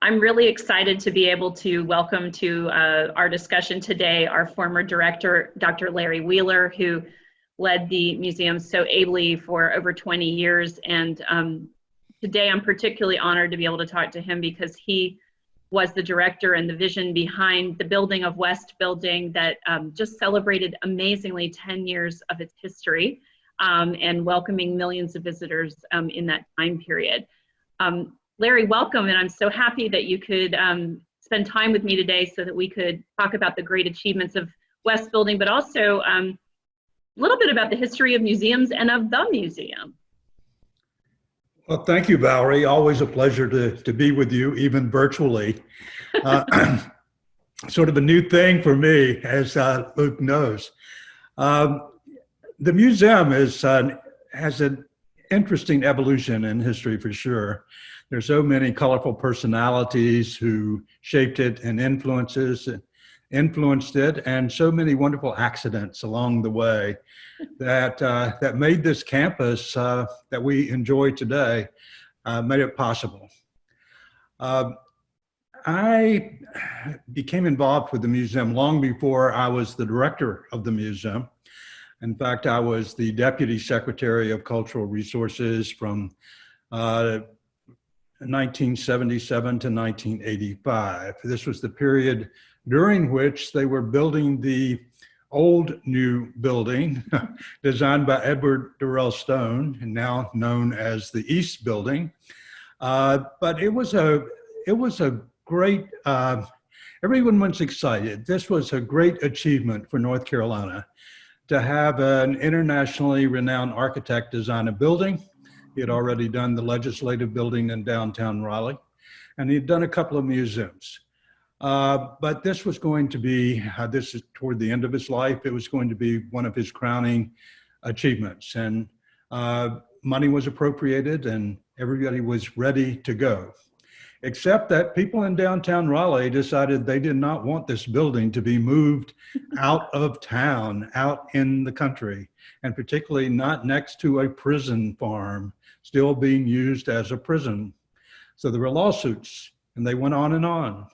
I'm really excited to be able to welcome to our discussion today our former director, Dr. Larry Wheeler, who led the museum so ably for over 20 years. And today I'm particularly honored to be able to talk to him because he was the director and the vision behind the building of West Building that just celebrated amazingly 10 years of its history and welcoming millions of visitors in that time period. Larry, welcome, and I'm so happy that you could spend time with me today so that we could talk about the great achievements of West Building, but also a little bit about the history of museums and of the museum. Well, thank you, Valerie. Always a pleasure to be with you, even virtually. Sort of a new thing for me, as Luke knows. The museum has an interesting evolution in history for sure. There's so many colorful personalities who shaped it and influenced it, and so many wonderful accidents along the way that made this campus that we enjoy today, made it possible. I became involved with the museum long before I was the director of the museum. In fact, I was the Deputy Secretary of Cultural Resources from 1977 to 1985. This was the period during which they were building the old new building designed by Edward Durrell Stone, and now known as the East Building. But it was a great, everyone was excited. This was a great achievement for North Carolina to have an internationally renowned architect design a building. He had already done the legislative building in downtown Raleigh, and he'd done a couple of museums. But this was going to be, this is toward the end of his life, it was going to be one of his crowning achievements. And money was appropriated and everybody was ready to go. Except that people in downtown Raleigh decided they did not want this building to be moved out of town, out in the country, and particularly not next to a prison farm, still being used as a prison. So there were lawsuits, and they went on.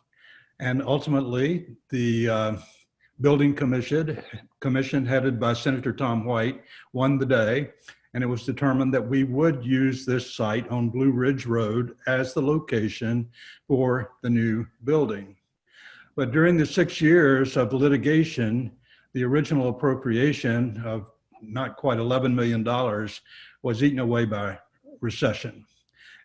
And ultimately, the building commission headed by Senator Tom White won the day, and it was determined that we would use this site on Blue Ridge Road as the location for the new building. But during the 6 years of litigation, the original appropriation of not quite $11 million was eaten away by recession,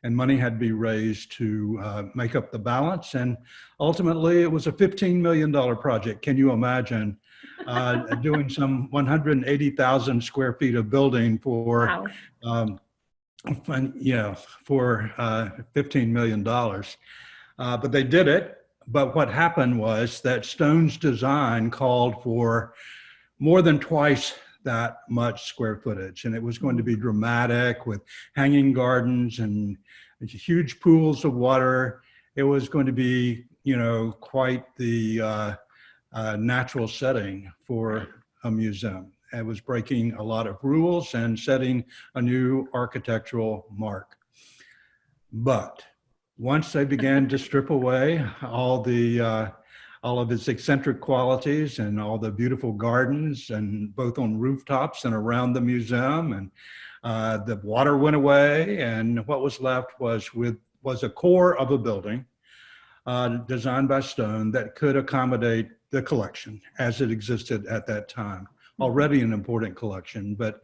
and money had to be raised to make up the balance. And ultimately it was a $15 million project. Can you imagine doing some 180,000 square feet of building for, wow. For $15 million. But they did it. But what happened was that Stone's design called for more than twice that much square footage. And it was going to be dramatic with hanging gardens and huge pools of water. It was going to be, quite the natural setting for a museum. It was breaking a lot of rules and setting a new architectural mark. But once they began to strip away all of its eccentric qualities and all the beautiful gardens, and both on rooftops and around the museum, and the water went away, and what was left was a core of a building designed by Stone that could accommodate the collection as it existed at that time. Already an important collection, but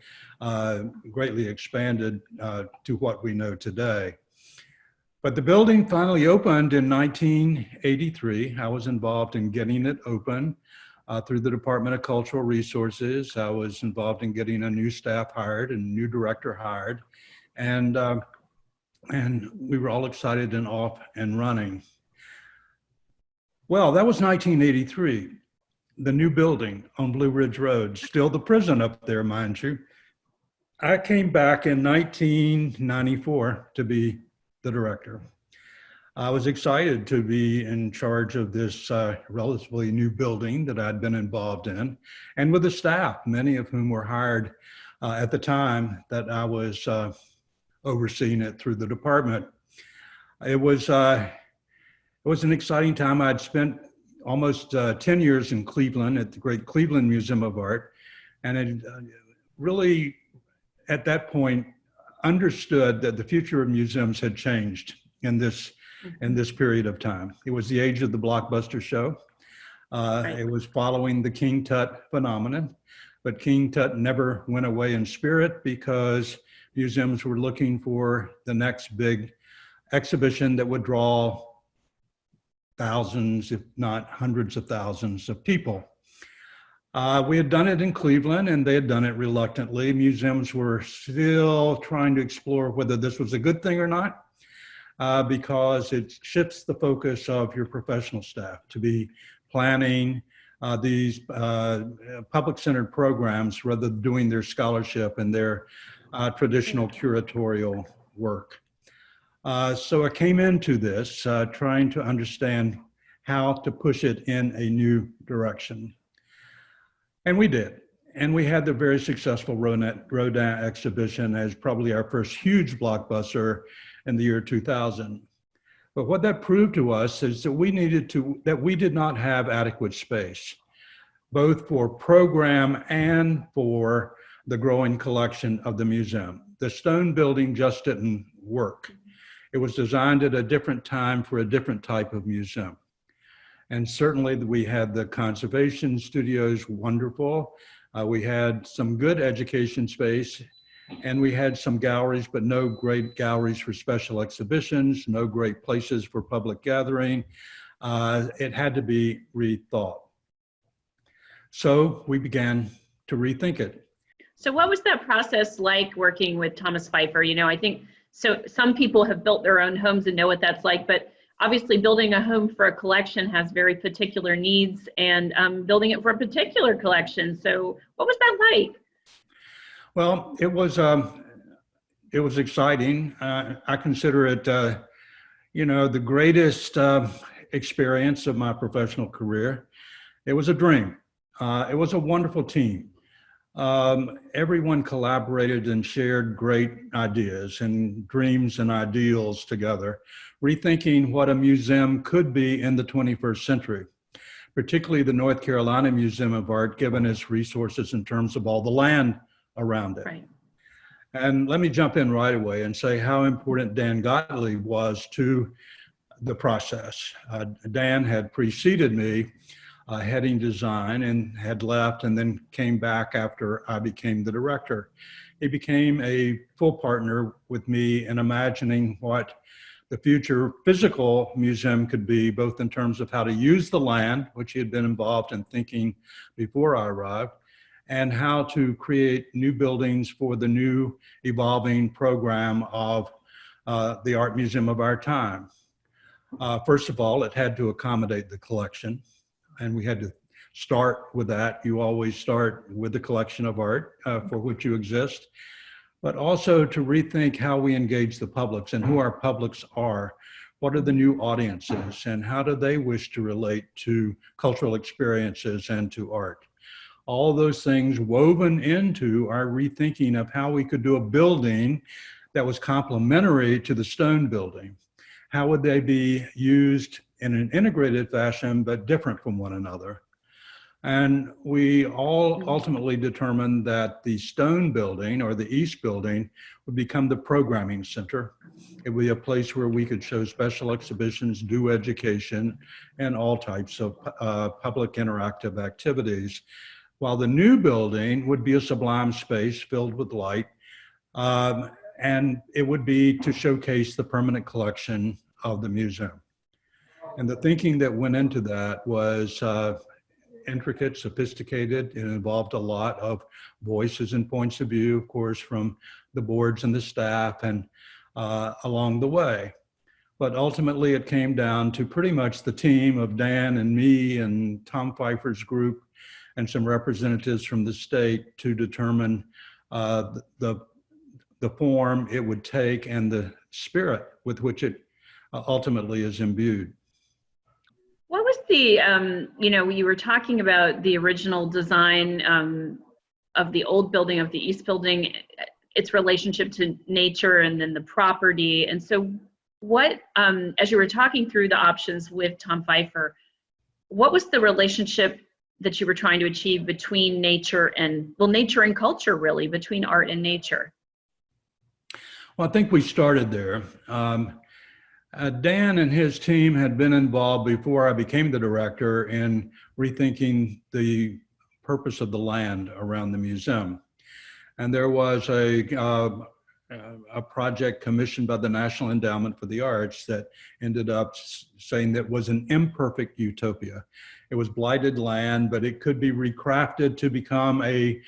greatly expanded to what we know today. But the building finally opened in 1983. I was involved in getting it open through the Department of Cultural Resources. I was involved in getting a new staff hired and a new director hired. And we were all excited and off and running. Well, that was 1983. The new building on Blue Ridge Road, still the prison up there, mind you. I came back in 1994 to be the director. I was excited to be in charge of this relatively new building that I'd been involved in, and with the staff, many of whom were hired at the time that I was overseeing it through the department. It was was an exciting time. I'd spent almost 10 years in Cleveland at the great Cleveland Museum of Art, and it really, at that point, understood that the future of museums had changed in this period of time. It was the age of the blockbuster show. Right. It was following the King Tut phenomenon, but King Tut never went away in spirit because museums were looking for the next big exhibition that would draw thousands, if not hundreds of thousands of people. We had done it in Cleveland and they had done it reluctantly. Museums were still trying to explore whether this was a good thing or not, because it shifts the focus of your professional staff to be planning these public-centered programs rather than doing their scholarship and their traditional curatorial work. So I came into this trying to understand how to push it in a new direction. And we did. And we had the very successful Rodin exhibition as probably our first huge blockbuster in the year 2000. But what that proved to us is that we did not have adequate space, both for program and for the growing collection of the museum. The stone building just didn't work. It was designed at a different time for a different type of museum. And certainly we had the conservation studios, wonderful. We had some good education space, and we had some galleries, but no great galleries for special exhibitions, no great places for public gathering. It had to be rethought. So we began to rethink it. So what was that process like working with Thomas Pfeiffer? You know, I think so some people have built their own homes and know what that's like, but obviously building a home for a collection has very particular needs, and building it for a particular collection. So what was that like? Well, it was exciting. I consider it, you know, the greatest experience of my professional career. It was a dream. It was a wonderful team. Everyone collaborated and shared great ideas and dreams and ideals together, rethinking what a museum could be in the 21st century, particularly the North Carolina Museum of Art, given its resources in terms of all the land around it. Right. And let me jump in right away and say how important Dan Gottlieb was to the process. Dan had preceded me heading design and had left and then came back after I became the director. He became a full partner with me in imagining what the future physical museum could be, both in terms of how to use the land, which he had been involved in thinking before I arrived, and how to create new buildings for the new evolving program of the art museum of our time. First of all, it had to accommodate the collection, and we had to start with that. You always start with the collection of art for which you exist, but also to rethink how we engage the publics and who our publics are. What are the new audiences and how do they wish to relate to cultural experiences and to art? All those things woven into our rethinking of how we could do a building that was complementary to the stone building. How would they be used in an integrated fashion, but different from one another? And we all ultimately determined that the stone building or the East building would become the programming center. It would be a place where we could show special exhibitions, do education, and all types of public interactive activities. While the new building would be a sublime space filled with light, and it would be to showcase the permanent collection of the museum. And the thinking that went into that was intricate, sophisticated. It involved a lot of voices and points of view, of course, from the boards and the staff and along the way. But ultimately it came down to pretty much the team of Dan and me and Tom Pfeiffer's group and some representatives from the state to determine the form it would take and the spirit with which it ultimately is imbued. What was the, you know, you were talking about the original design of the old building, of the East building, its relationship to nature and then the property. And so what, as you were talking through the options with Tom Pfeiffer, what was the relationship that you were trying to achieve between nature and, well, nature and culture, really, between art and nature? Well, I think we started there. Dan and his team had been involved before I became the director in rethinking the purpose of the land around the museum. And there was a project commissioned by the National Endowment for the Arts that ended up saying that was an imperfect utopia. It was blighted land, but it could be recrafted to become an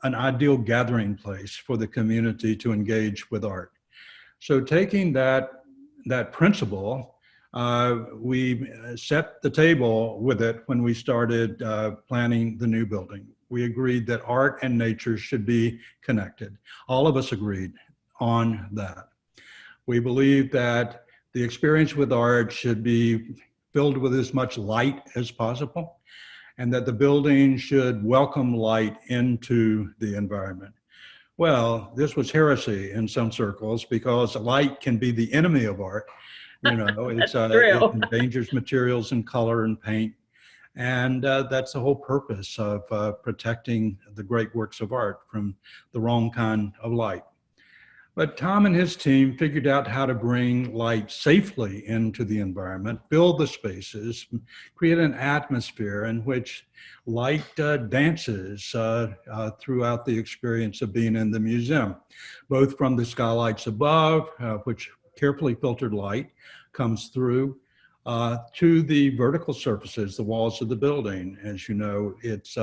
ideal gathering place for the community to engage with art. So taking that principle, we set the table with it when we started planning the new building. We agreed that art and nature should be connected. All of us agreed on that. We believe that the experience with art should be filled with as much light as possible, and that the building should welcome light into the environment. Well, this was heresy in some circles because light can be the enemy of art. You know, it endangers materials and color and paint. And that's the whole purpose of protecting the great works of art from the wrong kind of light. But Tom and his team figured out how to bring light safely into the environment, fill the spaces, create an atmosphere in which light dances throughout the experience of being in the museum, both from the skylights above, which carefully filtered light comes through, to the vertical surfaces, the walls of the building. As you know, it's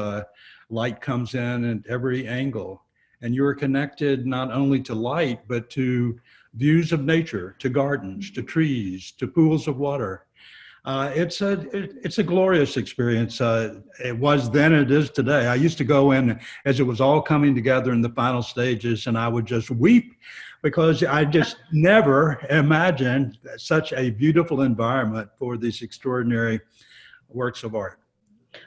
light comes in at every angle. And you're connected not only to light, but to views of nature, to gardens, to trees, to pools of water. It's a glorious experience. It was then, it is today. I used to go in as it was all coming together in the final stages, and I would just weep because I just never imagined such a beautiful environment for these extraordinary works of art.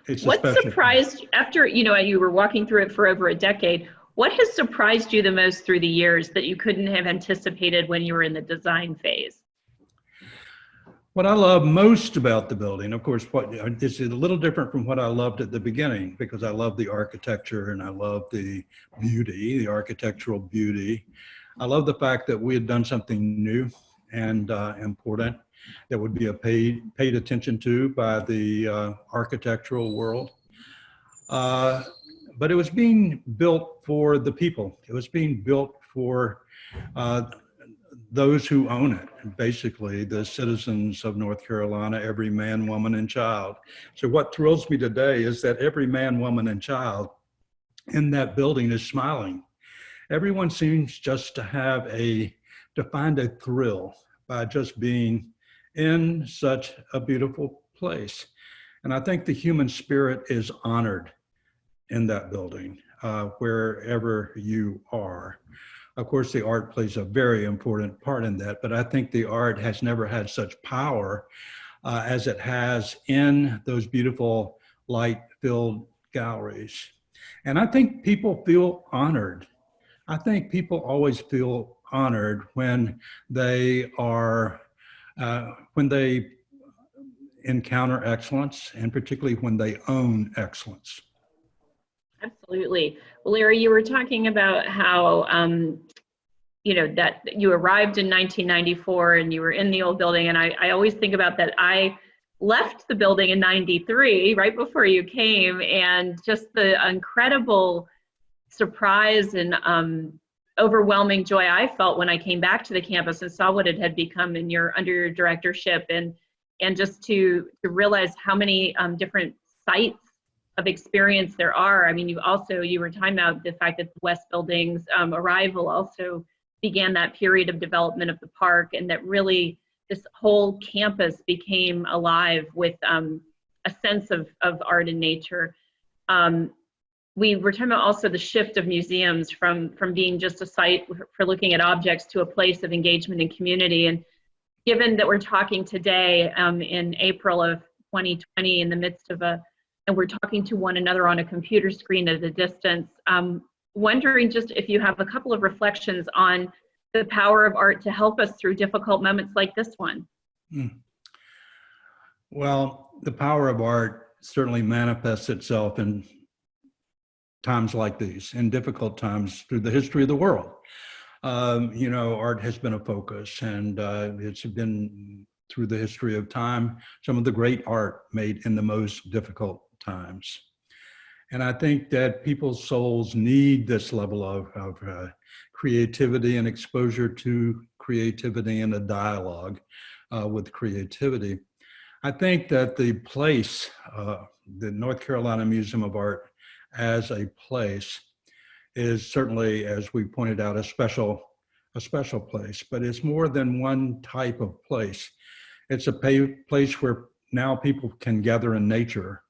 It's What surprised, after, you know, you were walking through it for over a decade, what has surprised you the most through the years that you couldn't have anticipated when you were in the design phase? What I love most about the building, of course, this is a little different from what I loved at the beginning, because I love the architecture and I love the beauty, the architectural beauty. I love the fact that we had done something new and important that would be paid attention to by the architectural world. But it was being built for the people. It was being built for those who own it, basically the citizens of North Carolina, every man, woman, and child. So what thrills me today is that every man, woman, and child in that building is smiling. Everyone seems just to find a thrill by just being in such a beautiful place. And I think the human spirit is honored in that building, wherever you are. Of course, the art plays a very important part in that, but I think the art has never had such power as it has in those beautiful light-filled galleries. And I think people feel honored. I think people always feel honored when they encounter excellence, and particularly when they own excellence. Absolutely. Well, Larry, you were talking about how, you know, that you arrived in 1994 and you were in the old building. And I always think about that. I left the building in 93, right before you came, and just the incredible surprise and overwhelming joy I felt when I came back to the campus and saw what it had become under your directorship, and just to realize how many different sites of experience there are. I mean, you were talking about the fact that the West Building's arrival also began that period of development of the park, and that really this whole campus became alive with a sense of art and nature. We were talking about also the shift of museums from being just a site for looking at objects to a place of engagement and community. And given that we're talking today in April of 2020 in the midst of and we're talking to one another on a computer screen at a distance, wondering just if you have a couple of reflections on the power of art to help us through difficult moments like this one? Well, the power of art certainly manifests itself in times like these, in difficult times through the history of the world. Art has been a focus, and it's been through the history of time, some of the great art made in the most difficult times. And I think that people's souls need this level of creativity and exposure to creativity and a dialogue with creativity. I think that the place, the North Carolina Museum of Art as a place is certainly, as we pointed out, a special place, but it's more than one type of place. It's a place where now people can gather in nature.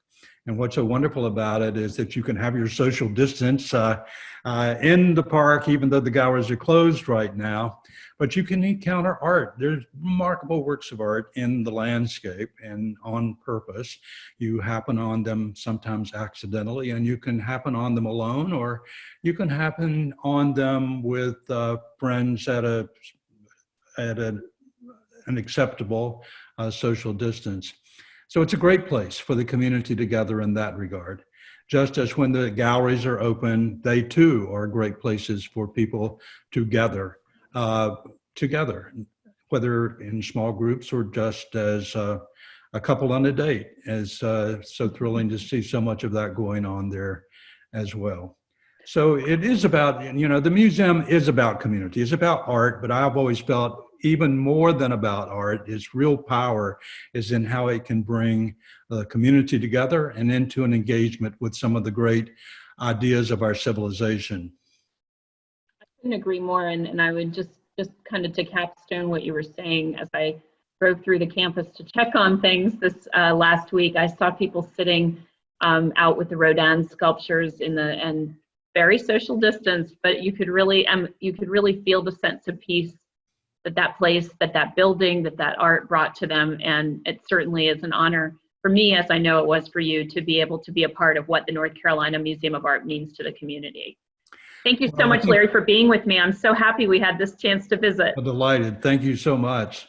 And what's so wonderful about it is that you can have your social distance in the park, even though the galleries are closed right now, but you can encounter art. There's remarkable works of art in the landscape and on purpose. You happen on them sometimes accidentally, and you can happen on them alone, or you can happen on them with friends at an acceptable social distance. So it's a great place for the community to gather in that regard. Just as when the galleries are open, they too are great places for people to gather together, whether in small groups or just as a couple on a date. As so thrilling to see so much of that going on there as well. So it is about, the museum is about community, it's about art, but I've always felt even more than about art, its real power is in how it can bring the community together and into an engagement with some of the great ideas of our civilization. I couldn't agree more, and I would just kind of to capstone what you were saying, as I drove through the campus to check on things this last week, I saw people sitting out with the Rodin sculptures and very social distance, but you could really feel the sense of peace that place, that building, that art brought to them. And it certainly is an honor for me, as I know it was for you, to be able to be a part of what the North Carolina Museum of Art means to the community. Thank you so much, Larry, for being with me. I'm so happy we had this chance to visit. I'm delighted. Thank you so much.